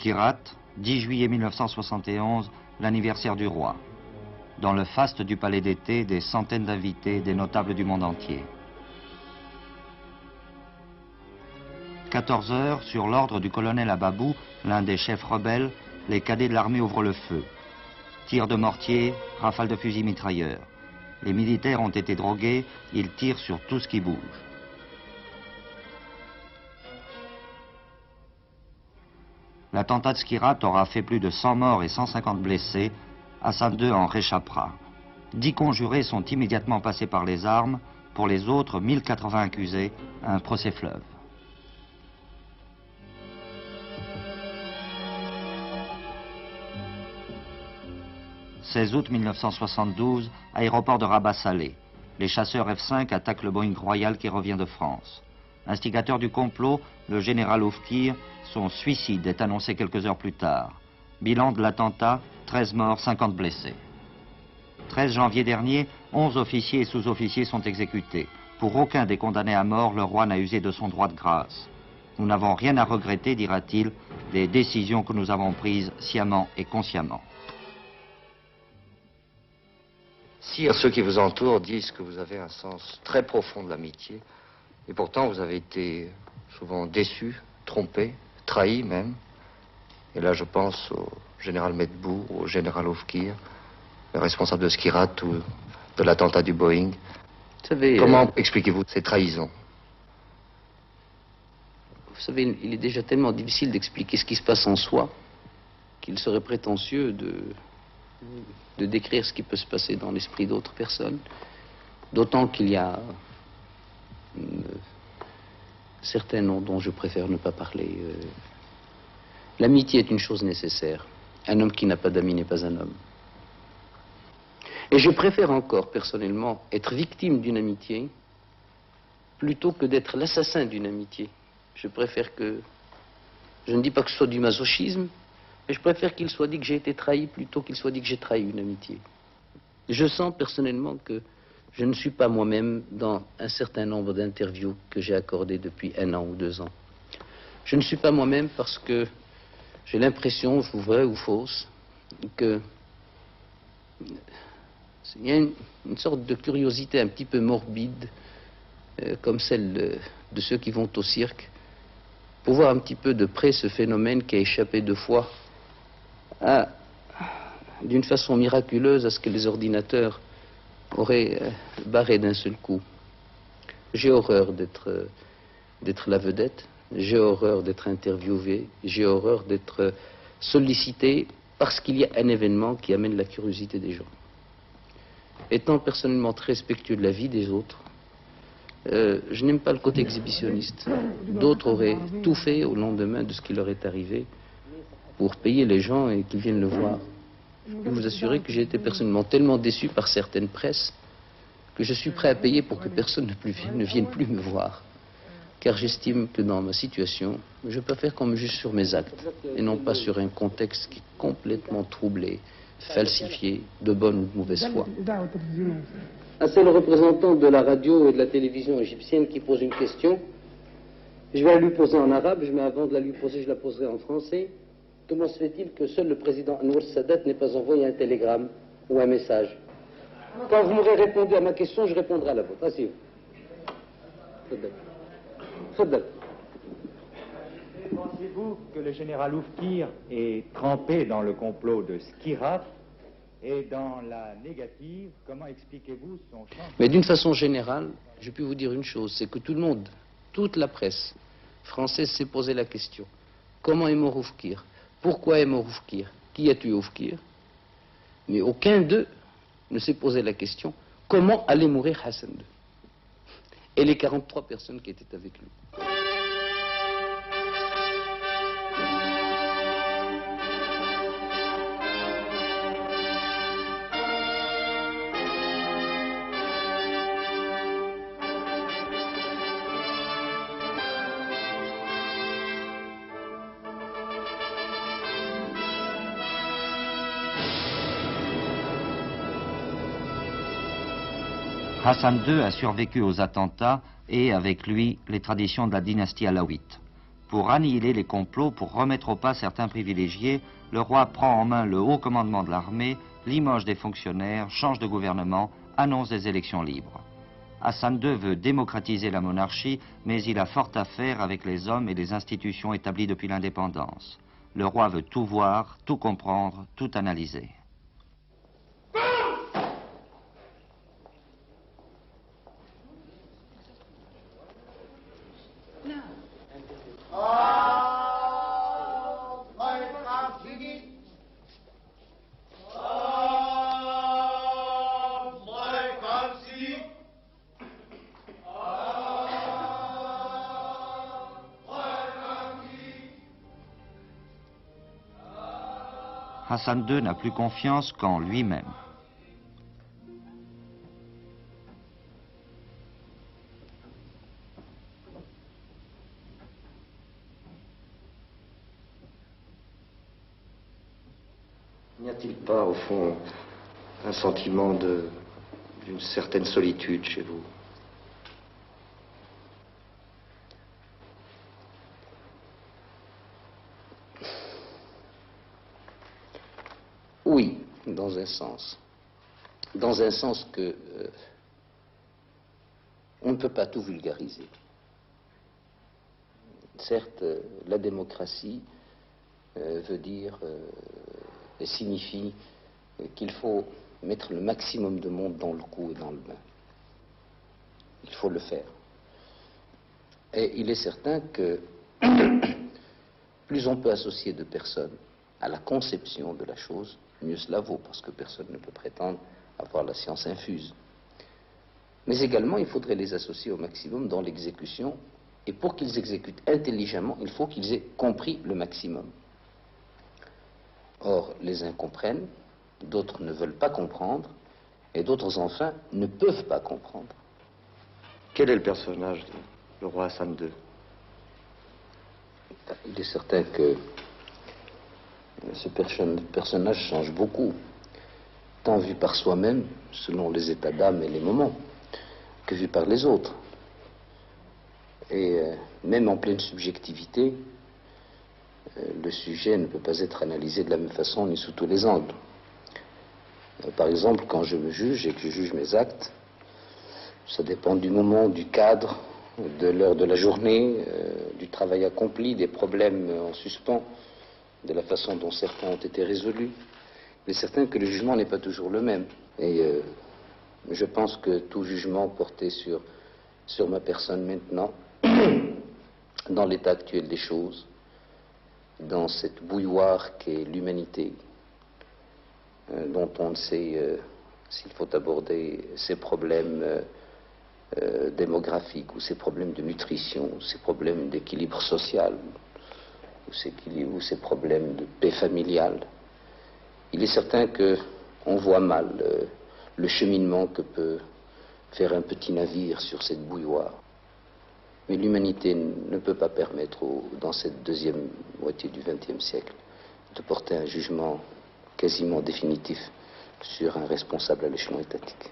Skirat, 10 juillet 1971, l'anniversaire du roi. Dans le faste du palais d'été, des centaines d'invités, des notables du monde entier. 14 heures, sur l'ordre du colonel Ababou, l'un des chefs rebelles, les cadets de l'armée ouvrent le feu. Tirs de mortier, rafales de fusils mitrailleurs. Les militaires ont été drogués, ils tirent sur tout ce qui bouge. L'attentat de Skirat aura fait plus de 100 morts et 150 blessés. Hassan II en réchappera. 10 conjurés sont immédiatement passés par les armes. Pour les autres, 1080 accusés, un procès fleuve. « 16 août 1972, aéroport de Rabat-Salé. Les chasseurs F-5 attaquent le Boeing Royal qui revient de France. Instigateur du complot, le général Oufkir, son suicide est annoncé quelques heures plus tard. Bilan de l'attentat, 13 morts, 50 blessés. 13 janvier dernier, 11 officiers et sous-officiers sont exécutés. Pour aucun des condamnés à mort, le roi n'a usé de son droit de grâce. Nous n'avons rien à regretter, dira-t-il, des décisions que nous avons prises sciemment et consciemment. Sire, ceux qui vous entourent disent que vous avez un sens très profond de l'amitié. Et pourtant, vous avez été souvent déçu, trompé, trahi même. Et là, je pense au général Medbou, au général Oufkir, le responsable de Skirat ou de l'attentat du Boeing. Vous savez, comment expliquez-vous ces trahisons? Vous savez, il est déjà tellement difficile d'expliquer ce qui se passe en soi qu'il serait prétentieux de décrire ce qui peut se passer dans l'esprit d'autres personnes. D'autant qu'il y a certains noms dont je préfère ne pas parler. L'amitié est une chose nécessaire. Un homme qui n'a pas d'amis n'est pas un homme. Et je préfère encore, personnellement, être victime d'une amitié plutôt que d'être l'assassin d'une amitié. Je préfère que... Je ne dis pas que ce soit du masochisme, mais je préfère qu'il soit dit que j'ai été trahi plutôt qu'il soit dit que j'ai trahi une amitié. Je sens personnellement que je ne suis pas moi-même dans un certain nombre d'interviews que j'ai accordées depuis 1 an ou 2 ans. Je ne suis pas moi-même parce que j'ai l'impression, vraie ou fausse, que il y a une sorte de curiosité un petit peu morbide, comme celle de ceux qui vont au cirque, pour voir un petit peu de près ce phénomène qui a échappé 2 fois d'une façon miraculeuse à ce que les ordinateurs auraient barré d'un seul coup. J'ai horreur d'être la vedette, j'ai horreur d'être interviewé, j'ai horreur d'être sollicité parce qu'il y a un événement qui amène la curiosité des gens. Étant personnellement très respectueux de la vie des autres, je n'aime pas le côté exhibitionniste. D'autres auraient tout fait au lendemain de ce qui leur est arrivé pour payer les gens et qu'ils viennent le voir. Je peux vous assurer que j'ai été personnellement tellement déçu par certaines presses que je suis prêt à payer pour que personne ne vienne plus me voir. Car j'estime que dans ma situation, je peux faire qu'on me juge sur mes actes et non pas sur un contexte qui est complètement troublé, falsifié, de bonne ou de mauvaise foi. Ah, c'est le représentant de la radio et de la télévision égyptienne qui pose une question. Je vais la lui poser en arabe, mais avant de la lui poser, je la poserai en français. Comment se fait-il que seul le président Anwar Sadat n'ait pas envoyé un télégramme ou un message? Quand vous m'aurez répondu à ma question, je répondrai à la vôtre. Asseyez-vous. Pensez-vous que le général Oufkir est trempé dans le complot de Skirat? Et dans la négative, comment expliquez-vous son changement? Mais d'une façon générale, je peux vous dire une chose, c'est que tout le monde, toute la presse française s'est posé la question. Comment est mort Oufkir? Pourquoi est mort Oufkir? Qui a tué Oufkir? Mais aucun d'eux ne s'est posé la question, comment allait mourir Hassan II? Et les 43 personnes qui étaient avec lui. Hassan II a survécu aux attentats et, avec lui, les traditions de la dynastie alaouite. Pour annihiler les complots, pour remettre au pas certains privilégiés, le roi prend en main le haut commandement de l'armée, limoge des fonctionnaires, change de gouvernement, annonce des élections libres. Hassan II veut démocratiser la monarchie, mais il a fort à faire avec les hommes et les institutions établies depuis l'indépendance. Le roi veut tout voir, tout comprendre, tout analyser. Hassan II n'a plus confiance qu'en lui-même. N'y a-t-il pas, au fond, un sentiment d'une certaine solitude chez vous? Oui, dans un sens. Dans un sens que on ne peut pas tout vulgariser. Certes, la démocratie veut dire et signifie qu'il faut mettre le maximum de monde dans le cou et dans le bain. Il faut le faire. Et il est certain que plus on peut associer de personnes à la conception de la chose, mieux cela vaut, parce que personne ne peut prétendre avoir la science infuse. Mais également, il faudrait les associer au maximum dans l'exécution, et pour qu'ils exécutent intelligemment, il faut qu'ils aient compris le maximum. Or, les uns comprennent, d'autres ne veulent pas comprendre, et d'autres, enfin, ne peuvent pas comprendre. Quel est le personnage du roi Hassan II? Il est certain que ce personnage change beaucoup, tant vu par soi-même, selon les états d'âme et les moments, que vu par les autres. Et même en pleine subjectivité, le sujet ne peut pas être analysé de la même façon ni sous tous les angles. Par exemple, quand je me juge et que je juge mes actes, ça dépend du moment, du cadre, de l'heure de la journée, du travail accompli, des problèmes en suspens, de la façon dont certains ont été résolus. Il est certain que le jugement n'est pas toujours le même. Et je pense que tout jugement porté sur ma personne maintenant, dans l'état actuel des choses, dans cette bouilloire qu'est l'humanité, dont on ne sait s'il faut aborder ces problèmes démographiques, ou ces problèmes de nutrition, ou ces problèmes d'équilibre social, ou ces problèmes de paix familiale. Il est certain qu'on voit mal le cheminement que peut faire un petit navire sur cette bouilloire. Mais l'humanité ne peut pas permettre, dans cette deuxième moitié du XXe siècle, de porter un jugement quasiment définitif sur un responsable à l'échelon étatique.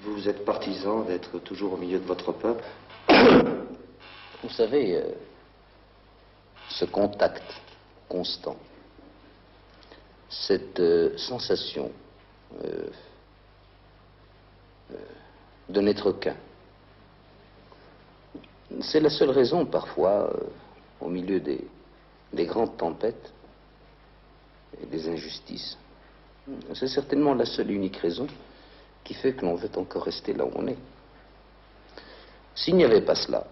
Vous êtes partisan d'être toujours au milieu de votre peuple? Vous savez, ce contact constant, cette sensation de n'être qu'un, c'est la seule raison parfois, au milieu des grandes tempêtes et des injustices, c'est certainement la seule et unique raison qui fait que l'on veut encore rester là où on est. S'il n'y avait pas cela,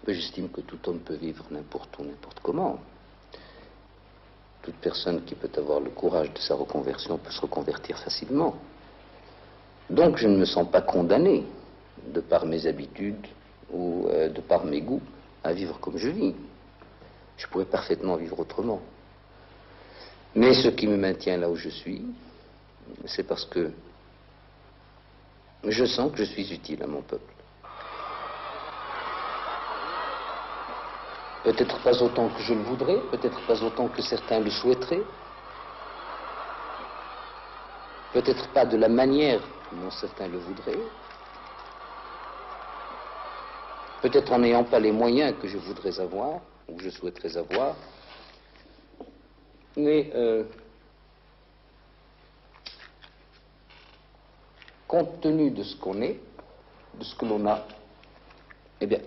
j'estime que tout homme peut vivre n'importe où, n'importe comment. Toute personne qui peut avoir le courage de sa reconversion peut se reconvertir facilement. Donc je ne me sens pas condamné, de par mes habitudes ou de par mes goûts, à vivre comme je vis. Je pourrais parfaitement vivre autrement. Mais ce qui me maintient là où je suis, c'est parce que je sens que je suis utile à mon peuple. Peut-être pas autant que je le voudrais, peut-être pas autant que certains le souhaiteraient, peut-être pas de la manière dont certains le voudraient, peut-être en n'ayant pas les moyens que je voudrais avoir, ou que je souhaiterais avoir, mais compte tenu de ce qu'on est, de ce que l'on a, eh bien,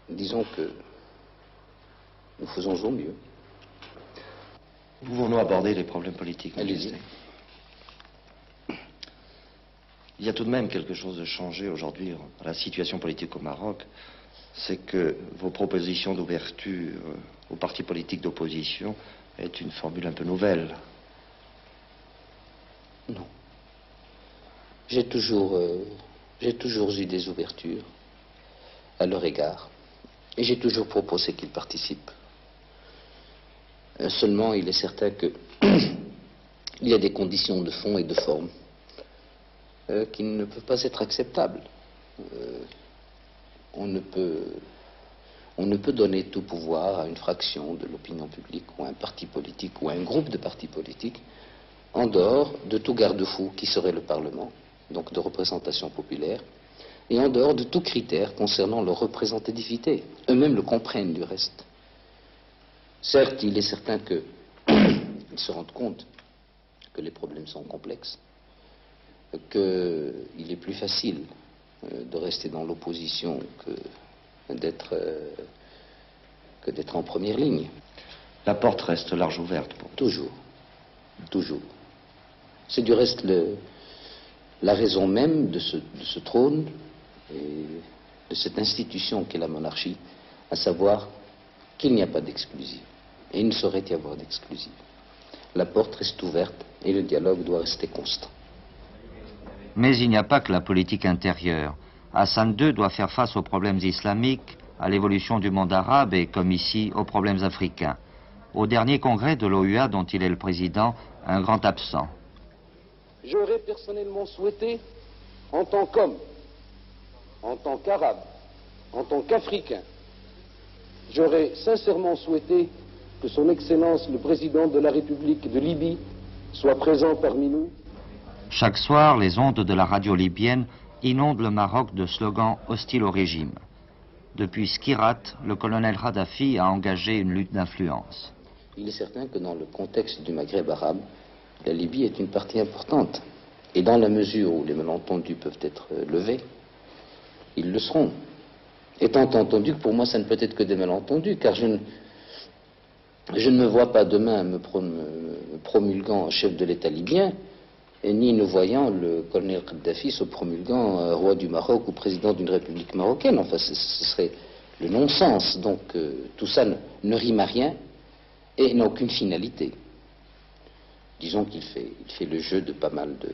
disons que nous faisons au mieux. Pouvons-nous aborder les problèmes politiques, Allez-y. Majesté? Il y a tout de même quelque chose de changé aujourd'hui dans la situation politique au Maroc. C'est que vos propositions d'ouverture aux partis politiques d'opposition est une formule un peu nouvelle. Non. J'ai toujours eu des ouvertures à leur égard. Et j'ai toujours proposé qu'ils participent. Seulement, il est certain que il y a des conditions de fond et de forme qui ne peuvent pas être acceptables. On ne peut donner tout pouvoir à une fraction de l'opinion publique ou à un parti politique ou à un groupe de partis politiques en dehors de tout garde-fou qui serait le Parlement, donc de représentation populaire, et en dehors de tout critère concernant leur représentativité. Eux-mêmes le comprennent du reste. Certes, il est certain qu'ils se rendent compte que les problèmes sont complexes, qu'il est plus facile de rester dans l'opposition que d'être en première ligne. La porte reste large ouverte pour vous. Toujours. Toujours. C'est du reste la raison même de ce trône et de cette institution qu'est la monarchie, à savoir qu'il n'y a pas d'exclusive. Et il ne saurait y avoir d'exclusive. La porte reste ouverte et le dialogue doit rester constant. Mais il n'y a pas que la politique intérieure. Hassan II doit faire face aux problèmes islamiques, à l'évolution du monde arabe et, comme ici, aux problèmes africains. Au dernier congrès de l'OUA, dont il est le président, un grand absent. J'aurais personnellement souhaité, en tant qu'homme, en tant qu'arabe, en tant qu'Africain, j'aurais sincèrement souhaité que son Excellence le Président de la République de Libye soit présent parmi nous. Chaque soir, les ondes de la radio libyenne inondent le Maroc de slogans hostiles au régime. Depuis Skirat, le colonel Kadhafi a engagé une lutte d'influence. Il est certain que dans le contexte du Maghreb arabe, la Libye est une partie importante. Et dans la mesure où les malentendus peuvent être levés, ils le seront. Étant entendu que pour moi, ça ne peut être que des malentendus, car je ne me vois pas demain me promulguant chef de l'État libyen, et ni ne voyant le colonel Kadhafi se promulguant roi du Maroc ou président d'une république marocaine. Enfin, ce serait le non-sens. Donc, tout ça ne rime à rien et n'a aucune finalité. Disons qu'il fait le jeu de pas mal de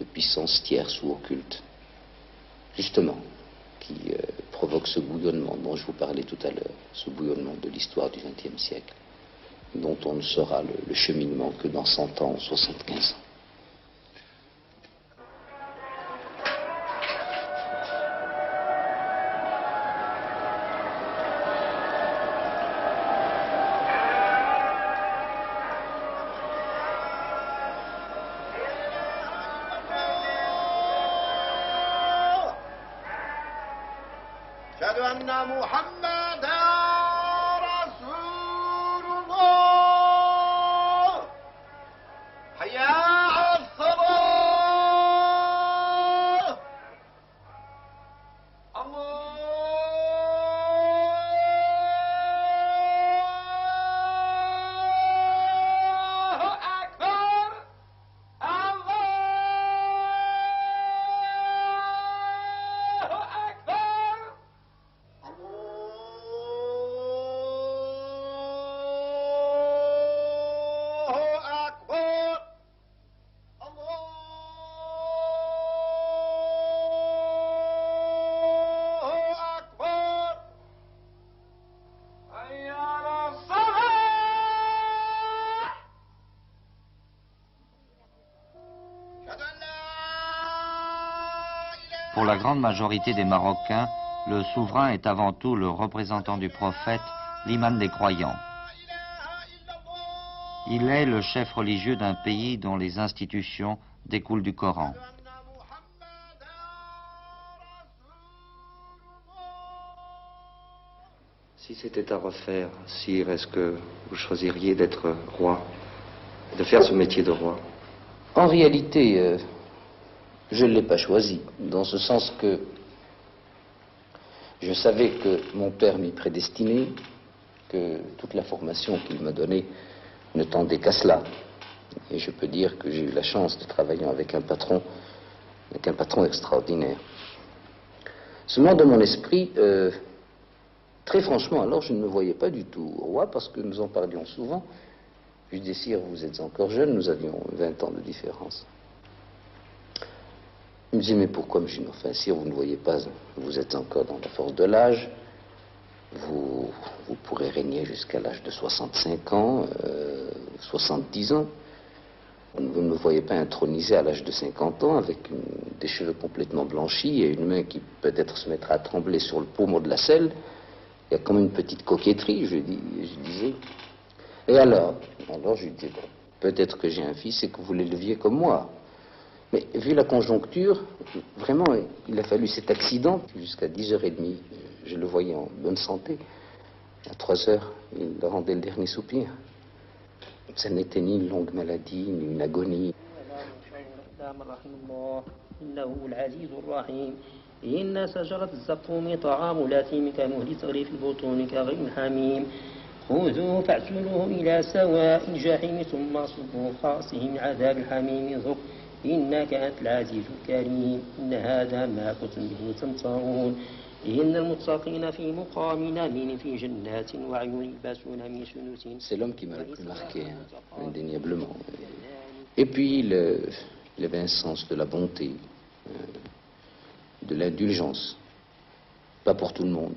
puissances tierces ou occultes, justement, qui provoquent ce bouillonnement dont je vous parlais tout à l'heure, ce bouillonnement de l'histoire du XXe siècle, dont on ne saura le cheminement que dans 100 ans ou 75 ans. Pour la grande majorité des Marocains, le souverain est avant tout le représentant du prophète, l'imam des croyants. Il est le chef religieux d'un pays dont les institutions découlent du Coran. Si c'était à refaire, sire, est-ce que vous choisiriez d'être roi, de faire ce métier de roi? En réalité, je ne l'ai pas choisi, dans ce sens que je savais que mon père m'y prédestinait, que toute la formation qu'il m'a donnée ne tendait qu'à cela. Et je peux dire que j'ai eu la chance de travailler avec un patron extraordinaire. Seulement dans mon esprit, très franchement, alors je ne me voyais pas du tout roi, parce que nous en parlions souvent. Je disais, sire, vous êtes encore jeune, nous avions 20 ans de différence. Il me disait, mais pourquoi, monsieur, enfin, sire, vous ne voyez pas, vous êtes encore dans la force de l'âge, vous pourrez régner jusqu'à l'âge de 65 ans, 70 ans. Vous ne me voyez pas intronisé à l'âge de 50 ans avec des cheveux complètement blanchis et une main qui peut-être se mettra à trembler sur le pommeau de la selle. Il y a comme une petite coquetterie, je disais. Et alors je lui disais, bon, peut-être que j'ai un fils et que vous l'éleviez comme moi. Mais vu la conjoncture, vraiment, il a fallu cet accident. Jusqu'à 10h30, je le voyais en bonne santé. À 3h, il rendait le dernier soupir. Ça n'était ni une longue maladie, ni une agonie. إن شجرة الزقوم طعام الأثيم كمهل صغير في البطون كغلي الحميم خذوه فاعسلوه إلى سواء الجحيم ثم صبوه خاصه من عذاب الحميم ذق إنك أنت العزيز الكريم إن هذا ما كنتم به تمترون إن المتقين في مقام أمين في جنات وعيون يلبسون من سندس. C'est l'homme qui m'a le plus marqué, indéniablement. Et puis il avait un sens de la bonté, de l'indulgence. Pas pour tout le monde.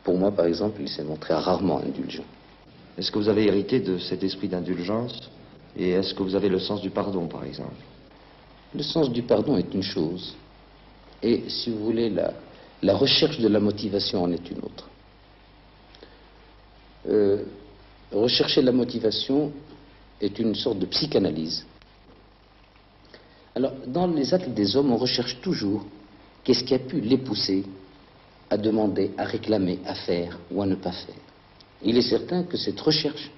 Pour moi, par exemple, il s'est montré rarement indulgent. Est-ce que vous avez hérité de cet esprit d'indulgence? Et est-ce que vous avez le sens du pardon, par exemple? Le sens du pardon est une chose. Et, si vous voulez, la recherche de la motivation en est une autre. Rechercher la motivation est une sorte de psychanalyse. Alors, dans les actes des hommes, on recherche toujours qu'est-ce qui a pu les pousser à demander, à réclamer, à faire ou à ne pas faire. Il est certain que cette recherche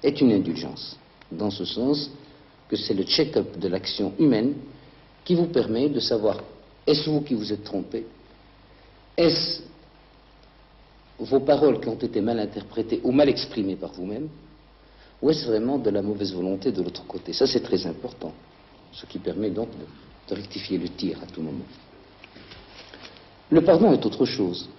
est une indulgence, dans ce sens que c'est le check-up de l'action humaine qui vous permet de savoir, est-ce vous qui vous êtes trompé? Est-ce vos paroles qui ont été mal interprétées ou mal exprimées par vous-même? Ou est-ce vraiment de la mauvaise volonté de l'autre côté? Ça, c'est très important. Ce qui permet donc de rectifier le tir à tout moment. Le pardon est autre chose.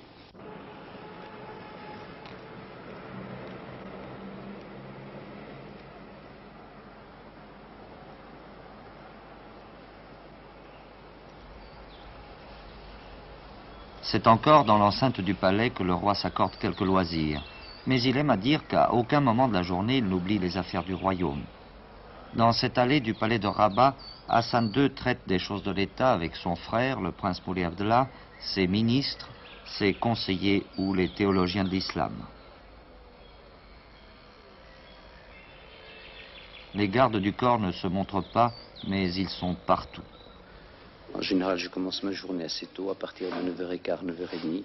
C'est encore dans l'enceinte du palais que le roi s'accorde quelques loisirs, mais il aime à dire qu'à aucun moment de la journée il n'oublie les affaires du royaume. Dans cette allée du palais de Rabat, Hassan II traite des choses de l'État avec son frère, le prince Moulay Abdallah, ses ministres, ses conseillers ou les théologiens de l'islam. Les gardes du corps ne se montrent pas, mais ils sont partout. En général, je commence ma journée assez tôt, à partir de 9h15, 9h30.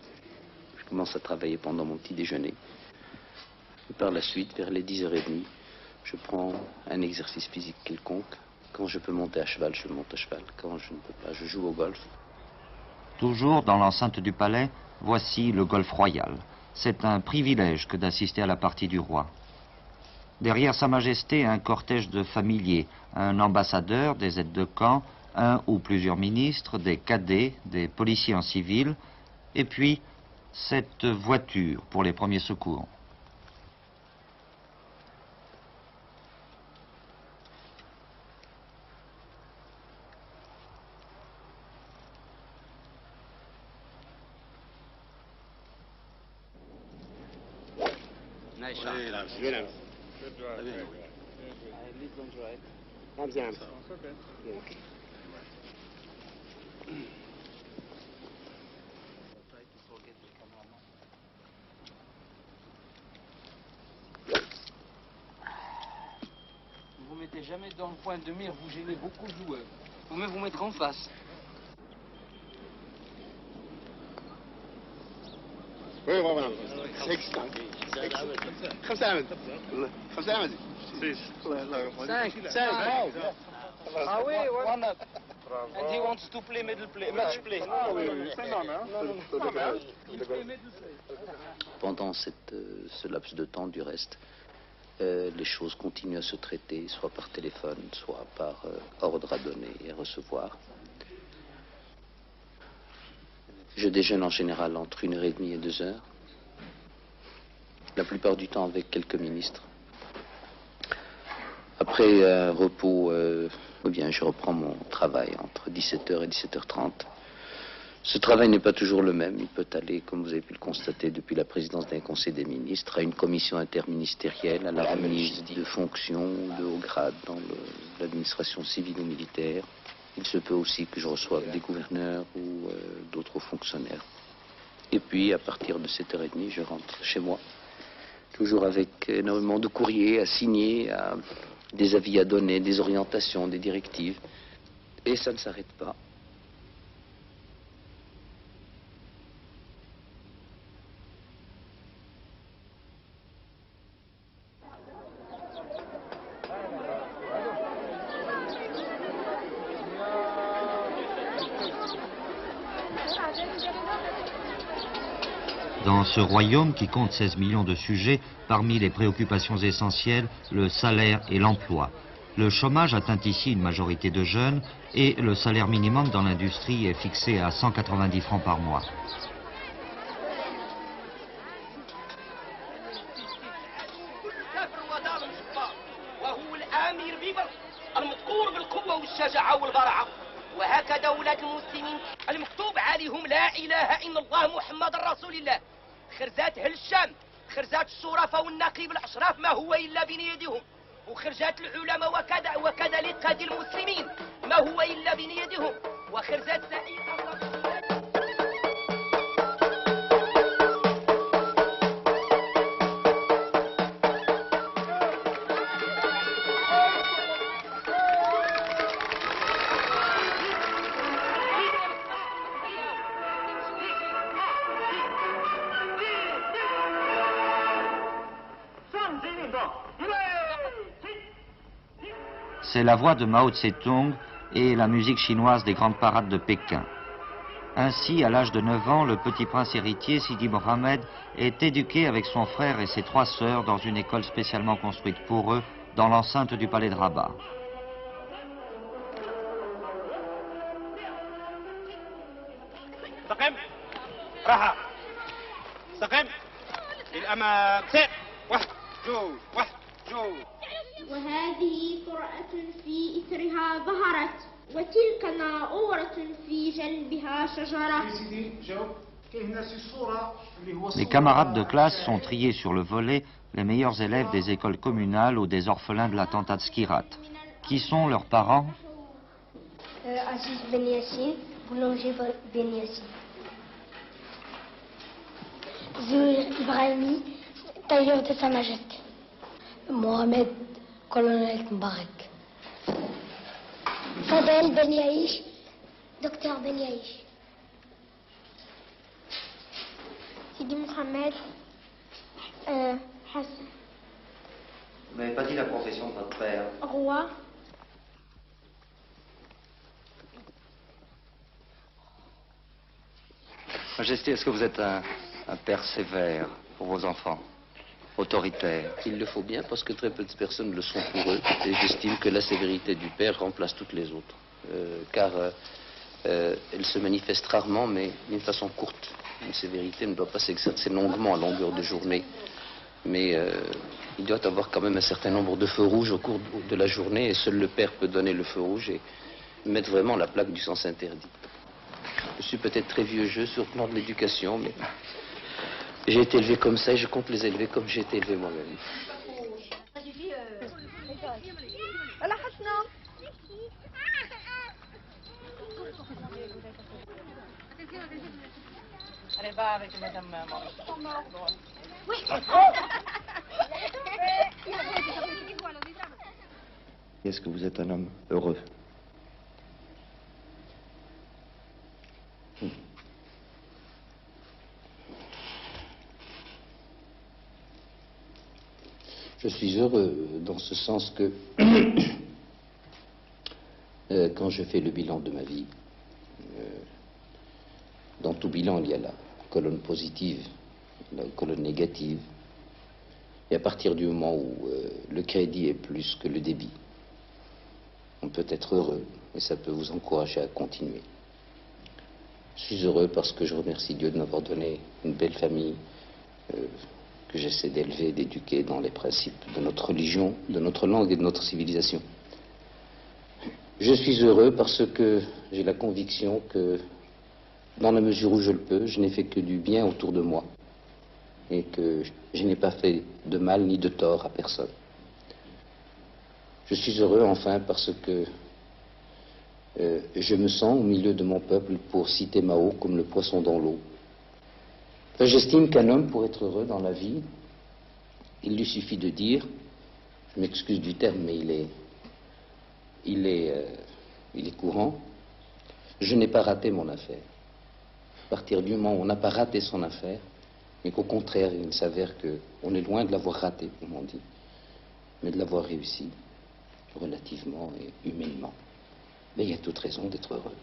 Je commence à travailler pendant mon petit déjeuner. Et par la suite, vers les 10h30, je prends un exercice physique quelconque. Quand je peux monter à cheval, je monte à cheval. Quand je ne peux pas, je joue au golf. Toujours dans l'enceinte du palais, voici le golf royal. C'est un privilège que d'assister à la partie du roi. Derrière Sa Majesté, un cortège de familiers, un ambassadeur, des aides de camp, un ou plusieurs ministres, des cadets, des policiers en civil, et puis cette voiture pour les premiers secours. jamais dans le point de mire, vous gênez beaucoup de joueurs. Vous pouvez vous mettre en face. Oui, voilà. 5 Ah oui, ouais. And he wants to play middle play, match play. Ah oui, c'est normal. Pendant ce laps de temps, du reste, les choses continuent à se traiter, soit par téléphone, soit par ordre à donner et à recevoir. Je déjeune en général entre 1h30 et 2h. La plupart du temps avec quelques ministres. Après un repos, eh bien, je reprends mon travail entre 17h et 17h30. Ce travail n'est pas toujours le même. Il peut aller, comme vous avez pu le constater, depuis la présidence d'un conseil des ministres à une commission interministérielle, à la remise de fonctions de haut grade dans l'administration civile ou militaire. Il se peut aussi que je reçoive des gouverneurs ou d'autres fonctionnaires. Et puis, à partir de 7h30, je rentre chez moi. Toujours avec énormément de courriers à signer, des avis à donner, des orientations, des directives. Et ça ne s'arrête pas. Dans ce royaume qui compte 16 millions de sujets, parmi les préoccupations essentielles, le salaire et l'emploi. Le chômage atteint ici une majorité de jeunes et le salaire minimum dans l'industrie est fixé à 190 francs par mois. وهكذا ولاد المسلمين المكتوب عليهم لا إله إلا الله محمد رسول الله خرزات أهل الشام خرزات الشرفاء والنقيب الأشراف ما هو إلا بين يدهم وخرزات العلماء وكذلك قاضي المسلمين ما هو إلا بين يدهم وخرزات سائر C'est la voix de Mao Tse-tung et la musique chinoise des grandes parades de Pékin. Ainsi, à l'âge de 9 ans, le petit prince héritier Sidi Mohamed est éduqué avec son frère et ses 3 sœurs dans une école spécialement construite pour eux dans l'enceinte du palais de Rabat. وهذه قرأة في إثرها ظهرت وتلك ناؤورة في جنبها شجرة. Les camarades de classe sont triés sur le volet les meilleurs élèves des écoles communales ou des orphelins de l'attentat de Skirat. Qui sont leurs parents? Aziz Ben Yassine, boulanger Ben Yassine. Zuhir Ibrahimi, tailleur de Sa Majesté. Mohamed, colonel Mbarak. Fadel Ben Yaïch, docteur Ben Yaïch. Sidi Mohamed, Hassan. Vous n'avez pas dit la profession de votre père. Roi. Majesté, est-ce que vous êtes un père sévère pour vos enfants? Autoritaire? Il le faut bien parce que très peu de personnes le sont pour eux. Et j'estime que la sévérité du père remplace toutes les autres. Car elle se manifeste rarement, mais d'une façon courte. Une sévérité ne doit pas s'exercer longuement à longueur de journée. Mais il doit avoir quand même un certain nombre de feux rouges au cours de la journée. Et seul le père peut donner le feu rouge et mettre vraiment la plaque du sens interdit. Je suis peut-être très vieux jeu sur le plan de l'éducation, mais j'ai été élevé comme ça et je compte les élever comme j'ai été élevé moi-même. Allez, va avec madame Oui. Est-ce que vous êtes un homme heureux? Je suis heureux dans ce sens que quand je fais le bilan de ma vie, dans tout bilan il y a la colonne positive, la colonne négative, et à partir du moment où le crédit est plus que le débit, on peut être heureux et ça peut vous encourager à continuer. Je suis heureux parce que je remercie Dieu de m'avoir donné une belle famille que j'essaie d'élever, d'éduquer dans les principes de notre religion, de notre langue et de notre civilisation. Je suis heureux parce que j'ai la conviction que, dans la mesure où je le peux, je n'ai fait que du bien autour de moi et que je n'ai pas fait de mal ni de tort à personne. Je suis heureux enfin parce que je me sens au milieu de mon peuple, pour citer Mao, comme le poisson dans l'eau. Enfin, j'estime qu'un homme, pour être heureux dans la vie, il lui suffit de dire, je m'excuse du terme, mais il est courant, je n'ai pas raté mon affaire. À partir du moment où on n'a pas raté son affaire, mais qu'au contraire, il s'avère qu'on est loin de l'avoir raté, comme on dit, mais de l'avoir réussi, relativement et humainement, mais il y a toute raison d'être heureux.